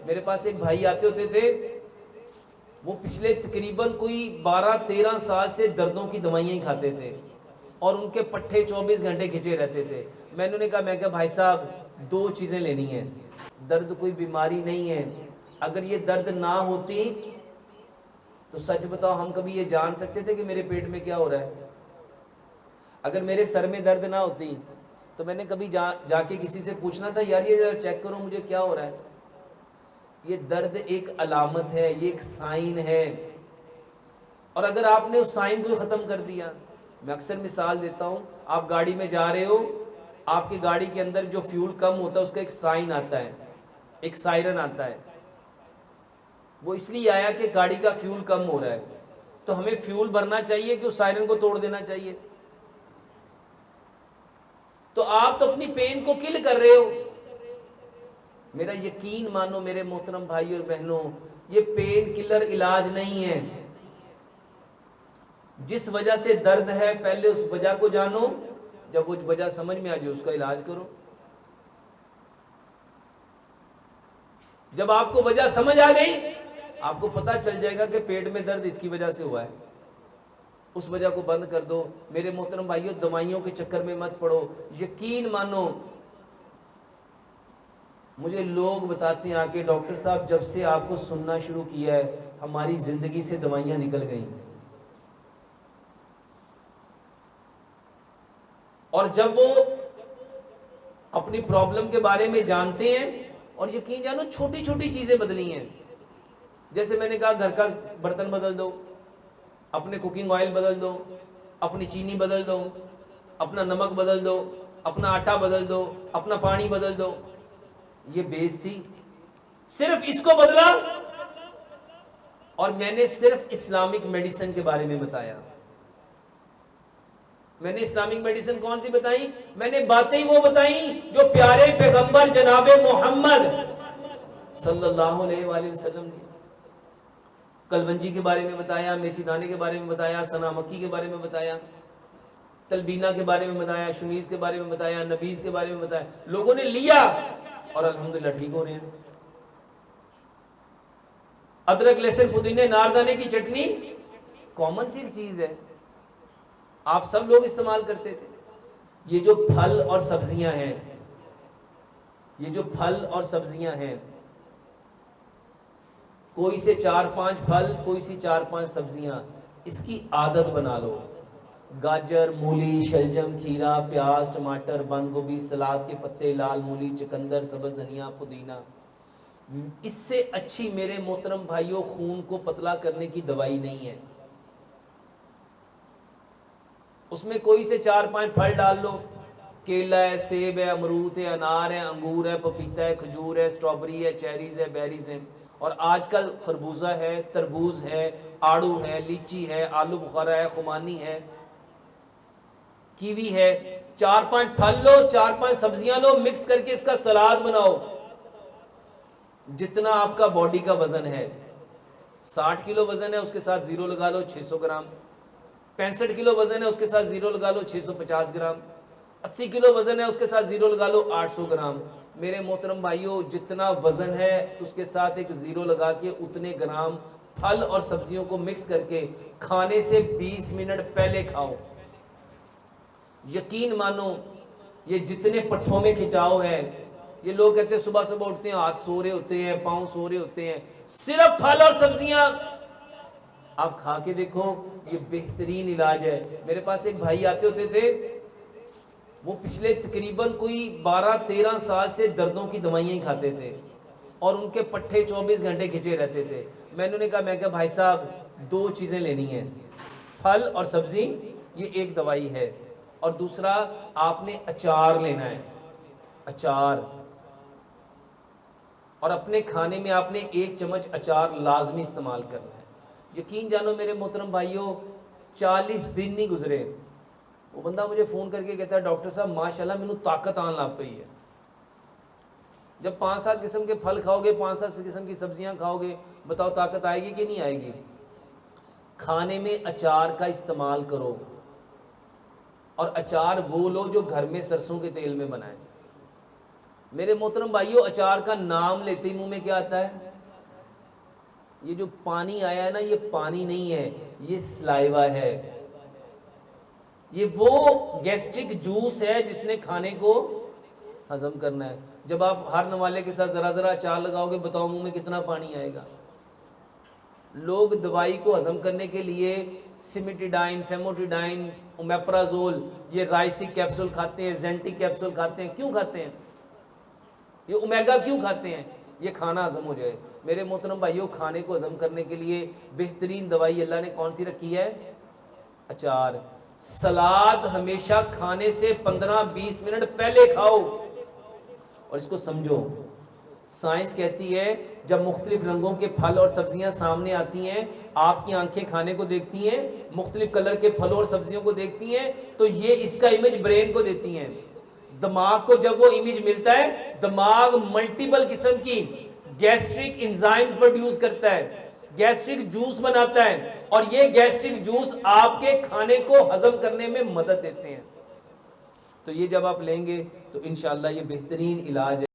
میرے پاس ایک بھائی آتے ہوتے تھے، وہ پچھلے تقریباً کوئی 12-13 سال سے دردوں کی دوائیاں ہی کھاتے تھے اور ان کے پٹھے 24 گھنٹے کھنچے رہتے تھے۔ میں نے کہا بھائی صاحب 2 چیزیں لینی ہیں، درد کوئی بیماری نہیں ہے، اگر یہ درد نہ ہوتی تو سچ بتاؤ ہم کبھی یہ جان سکتے تھے کہ میرے پیٹ میں کیا ہو رہا ہے؟ اگر میرے سر میں درد نہ ہوتی تو میں نے کبھی جا کے کسی سے پوچھنا تھا یار یہ ذرا چیک کرو مجھے کیا ہو رہا ہے؟ یہ درد ایک علامت ہے، یہ ایک سائن ہے، اور اگر آپ نے اس سائن کو ختم کر دیا، میں اکثر مثال دیتا ہوں، آپ گاڑی میں جا رہے ہو، آپ کی گاڑی کے اندر جو فیول کم ہوتا ہے اس کا ایک سائن آتا ہے، ایک سائرن آتا ہے، وہ اس لیے آیا کہ گاڑی کا فیول کم ہو رہا ہے، تو ہمیں فیول بھرنا چاہیے کہ اس سائرن کو توڑ دینا چاہیے؟ تو آپ تو اپنی پین کو کل کر رہے ہو۔ میرا یقین مانو میرے محترم بھائی اور بہنوں، یہ پین کلر علاج نہیں ہے۔ جس وجہ سے درد ہے پہلے اس وجہ کو جانو، جب وہ وجہ سمجھ میں آ جائے اس کا علاج کرو۔ جب آپ کو وجہ سمجھ آ گئی، آپ کو پتہ چل جائے گا کہ پیٹ میں درد اس کی وجہ سے ہوا ہے، اس وجہ کو بند کر دو۔ میرے محترم بھائیوں، دوائیوں کے چکر میں مت پڑو۔ یقین مانو، مجھے لوگ بتاتے ہیں آ کے ڈاکٹر صاحب جب سے آپ کو سننا شروع کیا ہے ہماری زندگی سے دوائیاں نکل گئیں۔ اور جب وہ اپنی پرابلم کے بارے میں جانتے ہیں، اور یقین جانو چھوٹی چھوٹی چیزیں بدلی ہیں، جیسے میں نے کہا گھر کا برتن بدل دو، اپنے کوکنگ آئل بدل دو، اپنی چینی بدل دو، اپنا نمک بدل دو، اپنا آٹا بدل دو، اپنا پانی بدل دو۔ یہ بیس تھی، صرف اس کو بدلا، اور میں نے صرف اسلامک میڈیسن کے بارے میں بتایا۔ میں نے اسلامک میڈیسن کون سی بتائی؟ میں نے باتیں وہ بتائیں جو پیارے پیغمبر جناب محمد صلی اللہ علیہ وآلہ وسلم نے۔ کلونجی کے بارے میں بتایا، میتھی دانے کے بارے میں بتایا، سنا مکی کے بارے میں بتایا، تلبینہ کے بارے میں بتایا، شمیز کے بارے میں بتایا، نبیز کے بارے میں بتایا۔ لوگوں نے لیا اور الحمدللہ ٹھیک ہو رہے ہیں۔ ادرک لہسن پودینے ناردانے کی چٹنی کامن سی چیز ہے، آپ سب لوگ استعمال کرتے تھے۔ یہ جو پھل اور سبزیاں ہیں، یہ جو پھل اور سبزیاں ہیں، کوئی سے 4-5 پھل، کوئی سی 4-5 سبزیاں، اس کی عادت بنا لو۔ گاجر، مولی، شلجم، کھیرا، پیاز، ٹماٹر، بند گوبھی، سلاد کے پتے، لال مولی، چقندر، سبز دھنیا، پودینہ، اس سے اچھی میرے محترم بھائیوں خون کو پتلا کرنے کی دوائی نہیں ہے۔ اس میں کوئی سے 4-5 پھل ڈال لو، کیلا ہے، سیب ہے، امرود ہے، انار ہے، انگور ہے، پپیتا ہے، کھجور ہے، سٹرابری ہے، چیریز ہے، بیریز ہیں، اور آج کل خربوزہ ہے، تربوز ہے، آڑو ہے، لیچی ہے، آلو بخارا ہے، خمانی ہے، کیوی ہے۔ 4-5 پھل لو، 4-5 سبزیاں لو، مکس کر کے اس کا سلاد بناؤ۔ جتنا آپ کا باڈی کا وزن ہے، 60 کلو وزن ہے، اس کے ساتھ زیرو لگا لو 600 گرام، 65 کلو وزن ہے، اس کے ساتھ زیرو لگا لو 650 گرام، 80 کلو وزن ہے، اس کے ساتھ زیرو لگا لو 800 گرام۔ میرے محترم بھائیوں، جتنا وزن ہے اس کے ساتھ ایک زیرو لگا کے اتنے گرام پھل اور سبزیوں کو مکس کر کے کھانے سے 20 منٹ پہلے کھاؤ۔ یقین مانو، یہ جتنے پٹھوں میں کھچاؤ ہے، یہ لوگ کہتے ہیں صبح صبح اٹھتے ہیں ہاتھ سو رہے ہوتے ہیں، پاؤں سو رہے ہوتے ہیں، صرف پھل اور سبزیاں آپ کھا کے دیکھو، یہ بہترین علاج ہے۔ میرے پاس ایک بھائی آتے ہوتے تھے، وہ پچھلے تقریباً کوئی 12-13 سال سے دردوں کی دوائیاں ہی کھاتے تھے اور ان کے پٹھے 24 گھنٹے کھنچے رہتے تھے۔ میں نے کہا بھائی صاحب 2 چیزیں لینی ہیں، پھل اور سبزی، یہ ایک دوائی ہے، اور دوسرا آپ نے اچار لینا ہے، اچار، اور اپنے کھانے میں آپ نے 1 چمچ اچار لازمی استعمال کرنا ہے۔ یقین جانو میرے محترم بھائیوں، 40 دن نہیں گزرے، وہ بندہ مجھے فون کر کے کہتا ہے ڈاکٹر صاحب ماشاءاللہ مینوں طاقت آن لگ پئی ہے۔ جب 5-7 قسم کے پھل کھاؤ گے، 5-7 قسم کی سبزیاں کھاؤ گے، بتاؤ طاقت آئے گی کہ نہیں آئے گی؟ کھانے میں اچار کا استعمال کرو، اور اچار وہ لو جو گھر میں سرسوں کے تیل میں بنائیں۔ میرے محترم بھائیوں، اچار کا نام لیتے ہی منہ میں کیا آتا ہے؟ یہ جو پانی آیا ہے نا، یہ پانی نہیں ہے، یہ سلائیوا ہے، یہ وہ گیسٹرک جوس ہے جس نے کھانے کو ہضم کرنا ہے۔ جب آپ ہر نوالے کے ساتھ ذرا ذرا اچار لگاؤ گے، بتاؤ منہ میں کتنا پانی آئے گا؟ لوگ دوائی کو ہضم کرنے کے لیے سیمیٹیڈائن، فیموٹیڈائن، اومیپرازول، یہ رائسک کیپسول کھاتے ہیں، زینٹک کیپسول کھاتے ہیں۔ کیوں کھاتے ہیں؟ یہ اومیگا کیوں کھاتے ہیں؟ یہ کھانا ہضم ہو جائے۔ میرے محترم بھائیوں، کھانے کو ہضم کرنے کے لیے بہترین دوائی اللہ نے کون سی رکھی ہے؟ اچار۔ سلاد ہمیشہ کھانے سے 15-20 منٹ پہلے کھاؤ، اور اس کو سمجھو۔ سائنس کہتی ہے جب مختلف رنگوں کے پھل اور سبزیاں سامنے آتی ہیں، آپ کی آنکھیں کھانے کو دیکھتی ہیں، مختلف کلر کے پھلوں اور سبزیوں کو دیکھتی ہیں، تو یہ اس کا امیج برین کو دیتی ہیں۔ دماغ کو جب وہ امیج ملتا ہے، دماغ ملٹیپل قسم کی گیسٹرک انزائمز پروڈیوس کرتا ہے، گیسٹرک جوس بناتا ہے، اور یہ گیسٹرک جوس آپ کے کھانے کو ہضم کرنے میں مدد دیتے ہیں۔ تو یہ جب آپ لیں گے تو انشاءاللہ یہ بہترین علاج ہے۔